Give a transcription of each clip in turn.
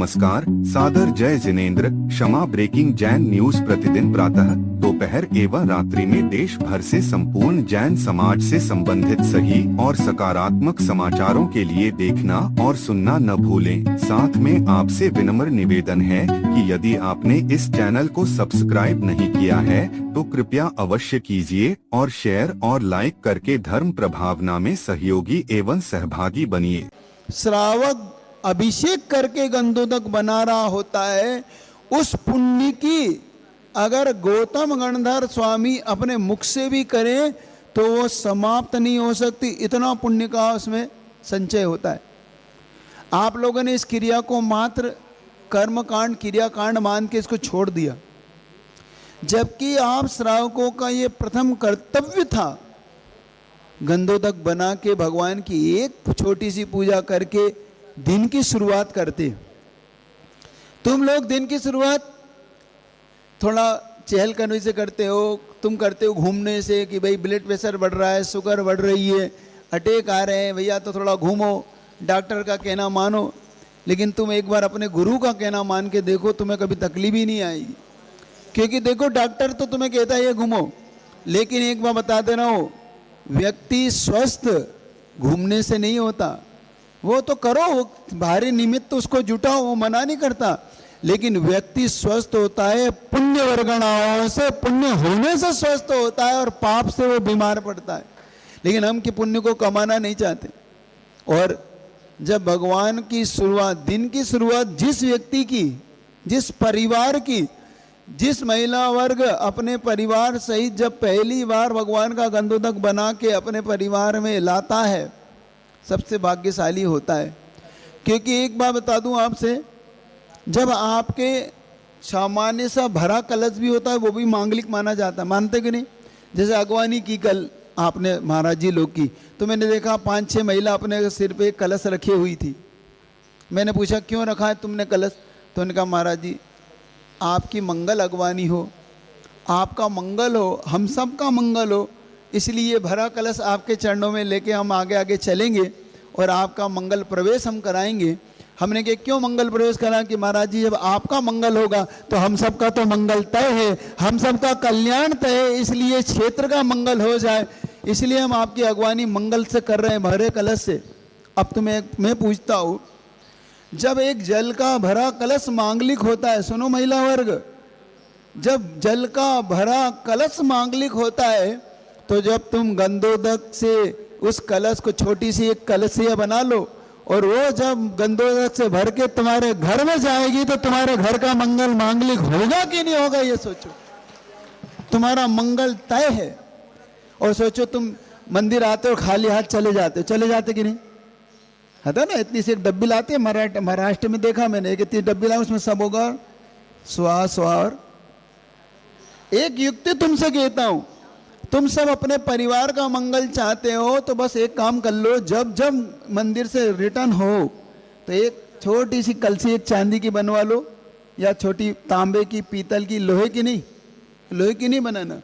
नमस्कार, सादर जय जिनेंद्र। क्षमा ब्रेकिंग जैन न्यूज प्रतिदिन प्रातः, दोपहर एवं रात्रि में देश भर से संपूर्ण जैन समाज से संबंधित सही और सकारात्मक समाचारों के लिए देखना और सुनना न भूलें। साथ में आपसे विनम्र निवेदन है कि यदि आपने इस चैनल को सब्सक्राइब नहीं किया है तो कृपया अवश्य कीजिए और शेयर और लाइक करके धर्म प्रभावना में सहयोगी एवं सहभागी बनिए। श्रावक अभिषेक करके गंधोदक बना रहा होता है, उस पुण्य की अगर गौतम गणधर स्वामी अपने मुख से भी करें तो वो समाप्त नहीं हो सकती, इतना पुण्य का उसमें संचय होता है। आप लोगों ने इस क्रिया को मात्र कर्मकांड क्रियाकांड मान के इसको छोड़ दिया, जबकि आप श्रावकों का ये प्रथम कर्तव्य था गंधोदक बना के भगवान की एक छोटी सी पूजा करके दिन की शुरुआत करते। तुम लोग दिन की शुरुआत थोड़ा चहलकदमी से करते हो, तुम करते हो घूमने से कि भाई ब्लड प्रेशर बढ़ रहा है, शुगर बढ़ रही है, अटैक आ रहे हैं, भैया तो थोड़ा घूमो, डॉक्टर का कहना मानो। लेकिन तुम एक बार अपने गुरु का कहना मान के देखो, तुम्हें कभी तकलीफ ही नहीं आएगी। क्योंकि देखो डॉक्टर तो तुम्हें कहता है ये घूमो, लेकिन एक बार बता दे रहा हूँ, व्यक्ति स्वस्थ घूमने से नहीं होता। वो तो करो, भारी निमित्त उसको जुटाओ, वो मना नहीं करता, लेकिन व्यक्ति स्वस्थ होता है पुण्य वर्गणाओं से, पुण्य होने से स्वस्थ होता है और पाप से वो बीमार पड़ता है। लेकिन हम कि पुण्य को कमाना नहीं चाहते। और जब भगवान की शुरुआत, दिन की शुरुआत जिस व्यक्ति की, जिस परिवार की, जिस महिला वर्ग अपने परिवार सहित जब पहली बार भगवान का गंधोदक बना के अपने परिवार में लाता है, सबसे भाग्यशाली होता है। क्योंकि एक बात बता दूं आपसे, जब आपके सामान्य सा भरा कलश भी होता है वो भी मांगलिक माना जाता है, मानते कि नहीं? जैसे अगवानी की कल आपने महाराज जी लोग की, तो मैंने देखा 5-6 महिला अपने सिर पे कलश रखी हुई थी। मैंने पूछा क्यों रखा है तुमने कलश? तो उन्होंने कहा महाराज जी आपकी मंगल अगवानी हो, आपका मंगल हो, हम सब का मंगल हो, इसलिए भरा कलश आपके चरणों में लेके हम आगे आगे चलेंगे और आपका मंगल प्रवेश हम कराएंगे। हमने कहा क्यों मंगल प्रवेश करा? कि महाराज जी जब आपका मंगल होगा तो हम सबका तो मंगल तय है, हम सबका कल्याण तय है, इसलिए क्षेत्र का मंगल हो जाए, इसलिए हम आपकी अगवानी मंगल से कर रहे हैं, भरे कलश से। अब तो मैं पूछता हूँ, जब एक जल का भरा कलश मांगलिक होता है, सुनो महिला वर्ग, जब जल का भरा कलश मांगलिक होता है तो जब तुम गंधोदक से उस कलश को छोटी सी एक कलशिया बना लो और वो जब गंधोदक से भर के तुम्हारे घर में जाएगी तो तुम्हारे घर का मंगल मांगलिक होगा कि नहीं होगा? ये सोचो, तुम्हारा मंगल तय है। और सोचो तुम मंदिर आते हो खाली हाथ चले जाते कि नहीं? है ना, इतनी सी एक डब्बी लाते हैं, महाराष्ट्र में देखा मैंने, एक इतनी डब्बी ला, उसमें सब होगा स्वार। एक युक्ति तुमसे कहता हूं, तुम सब अपने परिवार का मंगल चाहते हो तो बस एक काम कर लो, जब जब मंदिर से रिटर्न हो तो एक छोटी सी कलसी एक चांदी की बनवा लो, या छोटी तांबे की, पीतल की, लोहे की नहीं बनाना,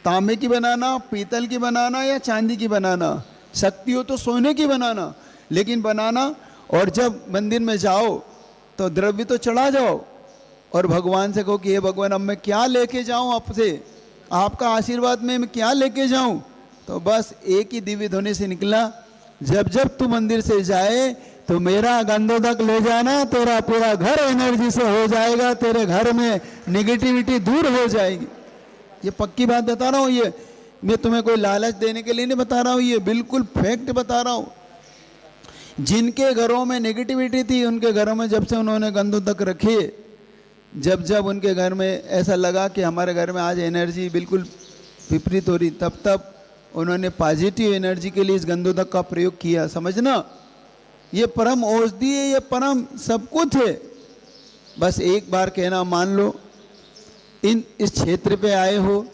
तांबे की बनाना, पीतल की बनाना या चांदी की बनाना, शक्ति हो तो सोने की बनाना, लेकिन बनाना। और जब मंदिर में जाओ तो द्रव्य तो चढ़ा जाओ और भगवान से कहो कि हे भगवान अब मैं क्या लेके जाऊं आपसे, आपका आशीर्वाद में मैं क्या लेके जाऊं? तो बस एक ही दिव्य ध्वनि से निकला, जब जब तू मंदिर से जाए तो मेरा गंधोदक ले जाना, तेरा पूरा घर एनर्जी से हो जाएगा, तेरे घर में निगेटिविटी दूर हो जाएगी। ये पक्की बात बता रहा हूँ, ये मैं तुम्हें कोई लालच देने के लिए नहीं बता रहा हूँ, ये बिल्कुल फैक्ट बता रहा हूँ। जिनके घरों में नेगेटिविटी थी उनके घरों में जब से उन्होंने गंधोदक रखे, जब जब उनके घर में ऐसा लगा कि हमारे घर में आज एनर्जी बिल्कुल विपरीत हो रही, तब तब उन्होंने पॉजिटिव एनर्जी के लिए इस गंधोदक का प्रयोग किया। समझना, ये परम औषधि है, ये परम सब कुछ है। बस एक बार कहना मान लो, इस क्षेत्र पे आए हो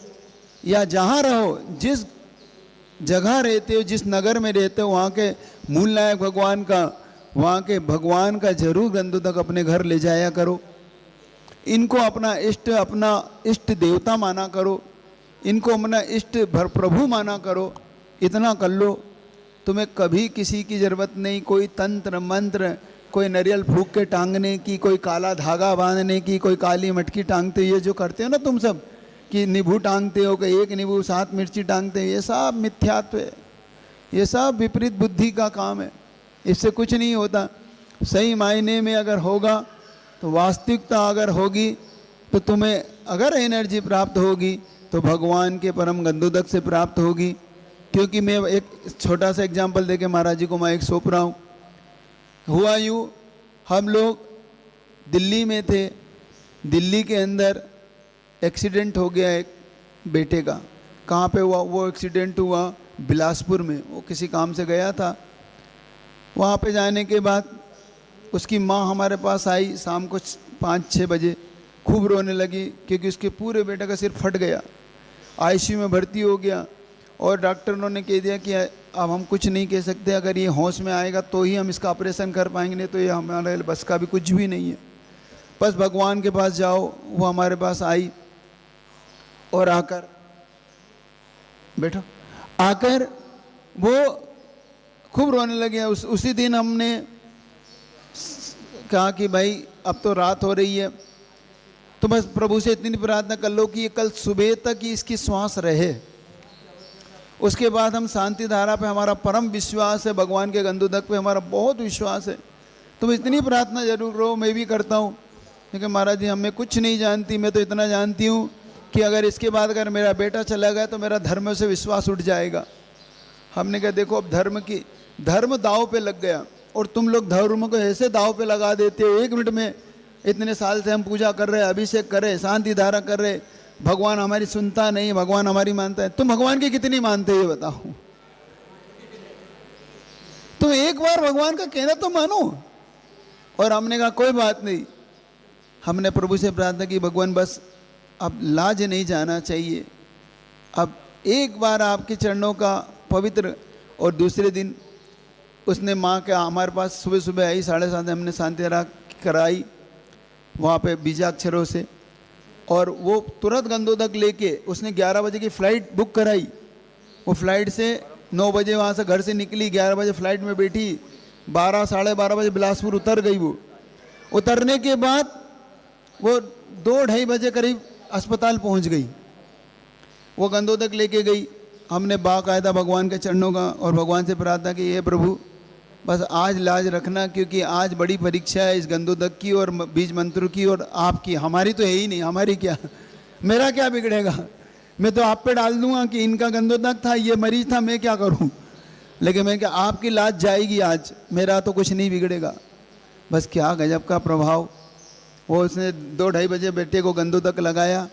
या जहाँ रहो, जिस जगह रहते हो, जिस नगर में रहते हो, वहाँ के मूल नायक भगवान का, वहाँ के भगवान का जरूर गंधोदक अपने घर ले जाया करो। इनको अपना इष्ट देवता माना करो, इनको अपना इष्ट प्रभु माना करो। इतना कर लो, तुम्हें कभी किसी की ज़रूरत नहीं, कोई तंत्र मंत्र कोई नारियल फूक के टांगने की, कोई काला धागा बांधने की, कोई काली मटकी टांगते, ये जो करते हो ना तुम सब, कि नींबू टांगते हो, कि एक नींबू 7 मिर्ची टांगते हो, ये सब मिथ्यात्व है, ये सब विपरीत बुद्धि का काम है, इससे कुछ नहीं होता। सही मायने में अगर होगा तो वास्तविकता अगर होगी तो तुम्हें अगर एनर्जी प्राप्त होगी तो भगवान के परम गंधोदक से प्राप्त होगी। क्योंकि मैं एक छोटा सा एग्जांपल देके महाराज जी को मैं एक सौंप रहा हूँ। हुआ यूँ, हम लोग दिल्ली में थे, दिल्ली के अंदर एक्सीडेंट हो गया एक बेटे का। कहाँ पे हुआ वो एक्सीडेंट? हुआ बिलासपुर में। वो किसी काम से गया था, वहाँ पे जाने के बाद उसकी माँ हमारे पास आई शाम को 5-6 बजे, खूब रोने लगी क्योंकि उसके पूरे बेटे का सिर फट गया, आईसीयू में भर्ती हो गया। और डॉक्टरों ने कह दिया कि अब हम कुछ नहीं कह सकते, अगर ये होश में आएगा तो ही हम इसका ऑपरेशन कर पाएंगे, नहीं तो ये हमारे बस का भी कुछ भी नहीं है। बस भगवान के पास जाओ। वो हमारे पास आई और आकर बैठो, आकर वो खूब रोने लगे। उसी दिन हमने कहा कि भाई अब तो रात हो रही है, तो बस प्रभु से इतनी प्रार्थना कर लो कि ये कल सुबह तक ही इसकी श्वास रहे। उसके बाद हम शांति धारा पे हमारा परम विश्वास है, भगवान के गंधोदक पे हमारा बहुत विश्वास है। तुम इतनी प्रार्थना जरूर करो, मैं भी करता हूँ। क्योंकि महाराज जी हमें कुछ नहीं जानती, मैं तो इतना जानती हूँ कि अगर इसके बाद अगर मेरा बेटा चला गया तो मेरा धर्म से विश्वास उठ जाएगा। हमने कहा देखो अब धर्म दाव पे लग गया और तुम लोग धर्म को ऐसे दाव पे लगा देते हो। 1 मिनट में, इतने साल से हम पूजा कर रहे, अभिषेक कर रहे, शांति धारा कर रहे, भगवान हमारी सुनता नहीं, भगवान हमारी मानता है। तुम भगवान की कितनी मानते हो ये बताओ? तुम एक बार भगवान का कहना तो मानो। और हमने कहा कोई बात नहीं। हमने प्रभु से प्रार्थना की, भगवान बस अब लाज नहीं जाना चाहिए, अब एक बार आपके चरणों का पवित्र। और दूसरे दिन उसने माँ के हमारे पास सुबह सुबह आई, 7:30 हमने शांति धारा कराई वहाँ पे बीजाक्षरों से। और वो तुरंत गंधोदक लेके उसने 11 बजे की फ़्लाइट बुक कराई। वो फ्लाइट से 9 बजे वहाँ से घर से निकली, 11 बजे फ्लाइट में बैठी, 12 साढ़े 12 बजे बिलासपुर उतर गई। वो उतरने के बाद वो 2-2:30 बजे करीब अस्पताल पहुँच गई। वो गंधोदक लेके गई। हमने बाकायदा भगवान के चरणों का और भगवान से प्रार्थना की, हे प्रभु बस आज लाज रखना, क्योंकि आज बड़ी परीक्षा है इस गंधोदक की और बीज मंत्र की और आपकी। हमारी तो है ही नहीं, हमारी क्या, मेरा क्या बिगड़ेगा? मैं तो आप पे डाल दूंगा कि इनका गंधोदक था, ये मरीज था, मैं क्या करूं? लेकिन मैं क्या, आपकी लाज जाएगी आज, मेरा तो कुछ नहीं बिगड़ेगा। बस क्या गजब का प्रभाव। वो उसने 2-2:30 बजे बेटे को गंधोदक लगाया।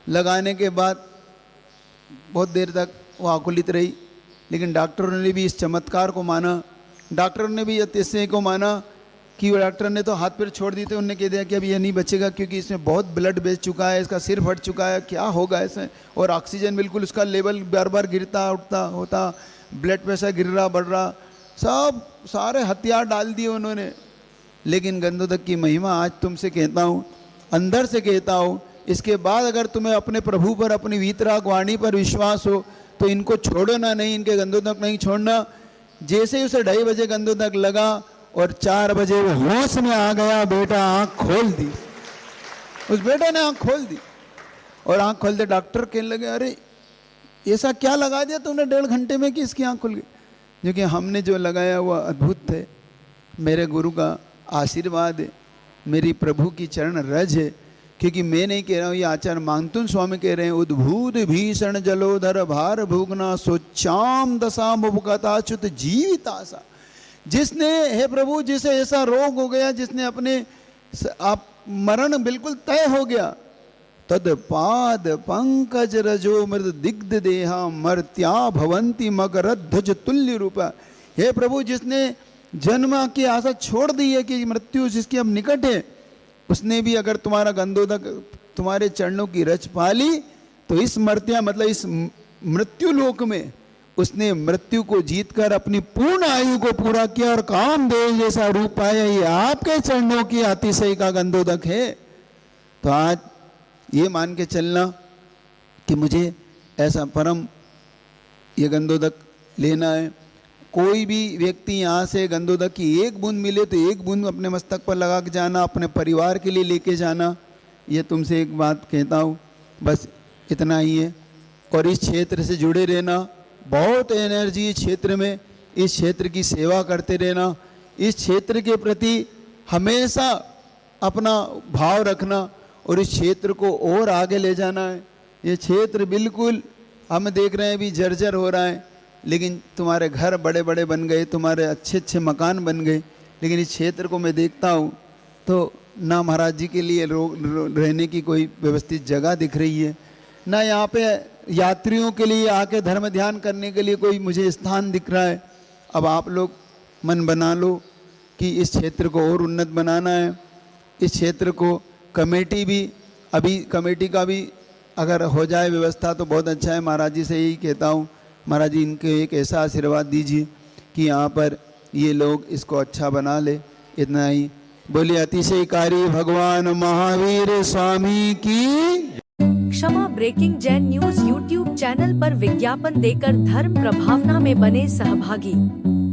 लगाने के बाद बहुत देर तक वो आकुलित रही, लेकिन डॉक्टरों ने भी इस चमत्कार को माना। डॉक्टर ने भी अतिशय को माना कि वो डॉक्टर ने तो हाथ पैर छोड़ दिए थे। उन्होंने कह दिया कि अब ये नहीं बचेगा क्योंकि इसमें बहुत ब्लड बेच चुका है, इसका सिर फट चुका है, क्या होगा इसमें। और ऑक्सीजन बिल्कुल उसका लेवल बार बार गिरता उठता होता, ब्लड प्रेशर गिर रहा बढ़ रहा, सब सारे हथियार डाल दिए उन्होंने। लेकिन गंधोदक की महिमा आज तुमसे कहता हूँ, अंदर से कहता हूँ, इसके बाद अगर तुम्हें अपने प्रभु पर, अपनी वीतराग वाणी पर विश्वास हो तो इनको छोड़ना नहीं, इनके गंधोदक नहीं छोड़ना। जैसे ही उसे 2:30 बजे गंधोदक लगा और 4 बजे वो होश में आ गया, बेटा आंख खोल दी। उस बेटे ने आंख खोल दी और आंख खोलते डॉक्टर कहने लगे, अरे ऐसा क्या लगा दिया तुमने 1.5 घंटे में कि इसकी आंख खुल गई? क्योंकि हमने जो लगाया वो अद्भुत थे। मेरे गुरु का आशीर्वाद है, मेरी प्रभु की चरण रज है। क्योंकि मैं नहीं कह रहा हूँ, ये आचार्य मांगतुन स्वामी कह रहे हैं, उद्भूत भीषण जलोधर भार भुगना सोचाम दशा मुपकताच्युत जीवितासा। जिसने, हे प्रभु, जिसे ऐसा रोग हो गया, जिसने अपने आप मरण बिल्कुल तय हो गया, तद पाद पंकज रजो मृद दिग्ध देहा मर्त्या भवंती मकरध्वज तुल्य रूपा। हे प्रभु, जिसने जन्म की आशा छोड़ दी है कि मृत्यु जिसकी अब निकट है, उसने भी अगर तुम्हारा गंधोदक, तुम्हारे चरणों की रच पाली, तो इस मर्त्या मतलब इस मृत्यु लोक में उसने मृत्यु को जीतकर अपनी पूर्ण आयु को पूरा किया और कामदेव जैसा रूप पाया। ये आपके चरणों की अतिशय का गंधोदक है। तो आज ये मान के चलना कि मुझे ऐसा परम ये गंधोदक लेना है। कोई भी व्यक्ति यहाँ से गंधोदक की एक बूंद मिले तो एक बूंद अपने मस्तक पर लगा के जाना, अपने परिवार के लिए लेके जाना। ये तुमसे एक बात कहता हूँ, बस इतना ही है। और इस क्षेत्र से जुड़े रहना, बहुत एनर्जी इस क्षेत्र में, इस क्षेत्र की सेवा करते रहना, इस क्षेत्र के प्रति हमेशा अपना भाव रखना और इस क्षेत्र को और आगे ले जाना है। ये क्षेत्र बिल्कुल हम देख रहे हैं अभी जर्जर हो रहा है, लेकिन तुम्हारे घर बड़े बड़े बन गए, तुम्हारे अच्छे अच्छे मकान बन गए, लेकिन इस क्षेत्र को मैं देखता हूँ तो ना महाराज जी के लिए रहने की कोई व्यवस्थित जगह दिख रही है, ना यहाँ पे यात्रियों के लिए आके धर्म ध्यान करने के लिए कोई मुझे स्थान दिख रहा है। अब आप लोग मन बना लो कि इस क्षेत्र को और उन्नत बनाना है। इस क्षेत्र को कमेटी भी, अभी कमेटी का भी अगर हो जाए व्यवस्था तो बहुत अच्छा है। महाराज जी से यही कहता हूँ, महाराज जी इनके एक ऐसा आशीर्वाद दीजिए कि यहाँ पर ये लोग इसको अच्छा बना ले। इतना ही बोलिए। अतिशयकारी भगवान महावीर स्वामी की। Kshama breaking Jain news YouTube channel पर विज्ञापन देकर धर्म प्रभावना में बने सहभागी।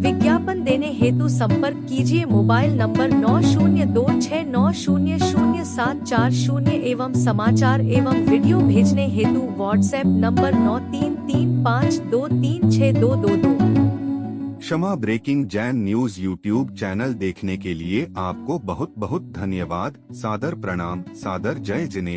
विज्ञापन देने हेतु संपर्क कीजिए मोबाइल नंबर 9026900740 एवं समाचार एवं वीडियो भेजने हेतु WhatsApp number 9335236222। Kshama breaking Jain news YouTube channel देखने के लिए आपको बहुत बहुत धन्यवाद। सादर प्रणाम, सादर जय जिनेंद्र।